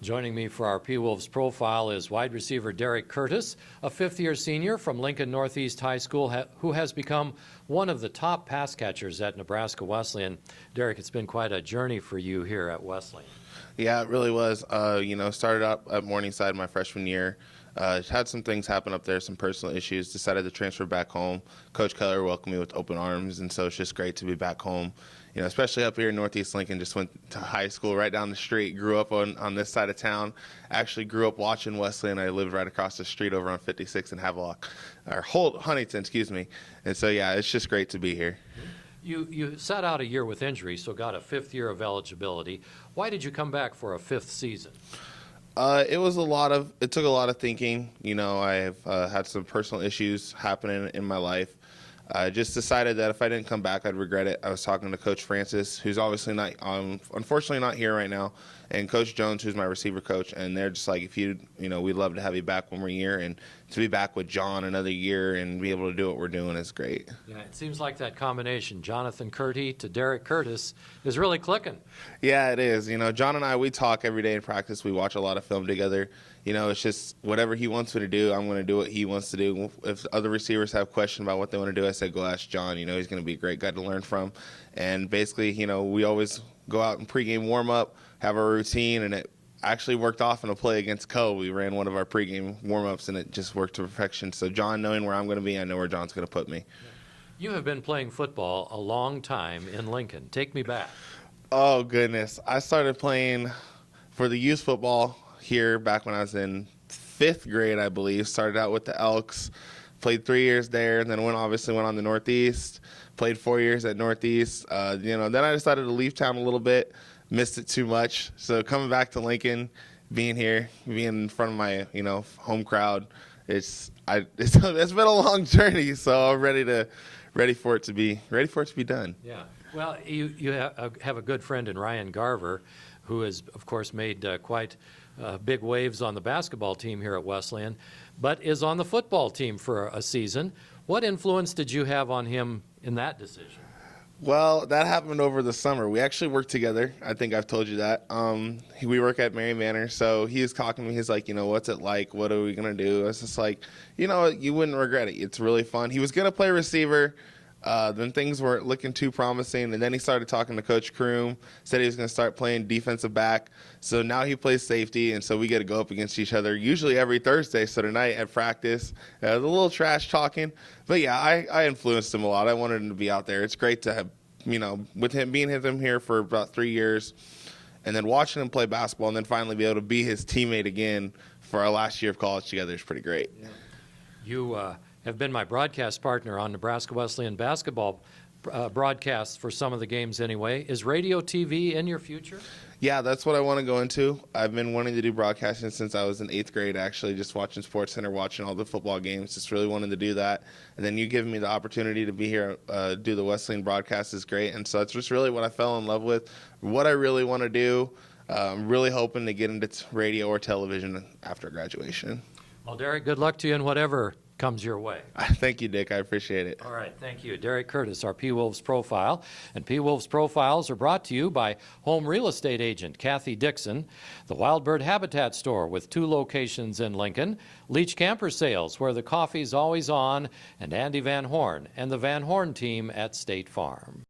Joining me for our P-Wolves profile is wide receiver Derrick Curtis, a fifth-year senior from Lincoln Northeast High School who has become one of the top pass catchers at Nebraska Wesleyan. Derrick, it's been quite a journey for you here at Wesleyan. Yeah, it really was. Started out at Morningside my freshman year. Had some things happen up there, some personal issues. Decided to transfer back home. Coach Keller welcomed me with open arms, and so it's just great to be back home. You know, especially up here in Northeast Lincoln. Just went to high school right down the street. Grew up on this side of town. Actually grew up watching Wesleyan. I lived right across the street over on 56 in Havelock, or Huntington, excuse me. And so yeah, it's just great to be here. You sat out a year with injury, so got a fifth year of eligibility. Why did you come back for a fifth season? It took a lot of thinking. You know, I've had some personal issues happening in my life. I just decided that if I didn't come back, I'd regret it. I was talking to Coach Francis, who's obviously not, unfortunately not here right now, and Coach Jones, who's my receiver coach, and they're just like, we'd love to have you back one more year, and to be back with John another year and be able to do what we're doing is great. Yeah, it seems like that combination, Jonathan Curty to Derrick Curtis, is really clicking. Yeah, it is. You know, John and I, we talk every day in practice. We watch a lot of film together. You know, it's just whatever he wants me to do, I'm going to do what he wants to do. If other receivers have questions about what they want to do, I say, go ask John. You know, he's going to be a great guy to learn from. And basically, you know, we always go out and pregame warm-up, have our routine, and it actually worked off in a play against Co. We ran one of our pregame warm-ups, and it just worked to perfection. So John, knowing where I'm going to be, I know where John's going to put me. You have been playing football a long time in Lincoln. Take me back. Oh, goodness. I started playing for the youth football here back when I was in 5th grade, I believe. Started out with the Elks, played 3 years there, and then went on to Northeast, played 4 years at Northeast. Then I decided to leave town a little bit, missed it too much. So coming back to Lincoln, being here, being in front of my, home crowd, it's been a long journey, so I'm ready for it to be done. Yeah. Well, you have a good friend in Ryan Garver, who has, of course, made quite big waves on the basketball team here at Wesleyan, but is on the football team for a season. What influence did you have on him in that decision? Well, that happened over the summer. We actually worked together. I think I've told you that. We work at Mary Manor, so he was talking to me. He's like, what's it like? What are we going to do? I was just like, you wouldn't regret it. It's really fun. He was going to play receiver. Then things weren't looking too promising, and then he started talking to Coach Kroom, said he was going to start playing defensive back. So now he plays safety, and so we get to go up against each other usually every Thursday. So tonight at practice, a little trash talking. But, yeah, I influenced him a lot. I wanted him to be out there. It's great to have, with him being with him here for about 3 years and then watching him play basketball and then finally be able to be his teammate again for our last year of college together is pretty great. Yeah. You have been my broadcast partner on Nebraska Wesleyan basketball broadcasts for some of the games anyway. Is radio TV in your future? Yeah, that's what I want to go into. I've been wanting to do broadcasting since I was in 8th grade, actually, just watching SportsCenter, watching all the football games, just really wanted to do that. And then you giving me the opportunity to be here, do the Wesleyan broadcast is great. And so that's just really what I fell in love with, what I really want to do. I'm really hoping to get into radio or television after graduation. Well, Derrick, good luck to you in whatever comes your way. Thank you, Dick. I appreciate it. All right. Thank you. Derrick Curtis, our P-Wolves profile. And P-Wolves profiles are brought to you by home real estate agent Kathy Dixon, the Wildbird Habitat Store with 2 locations in Lincoln, Leach Camper Sales, where the coffee's always on, and Andy Van Horn and the Van Horn team at State Farm.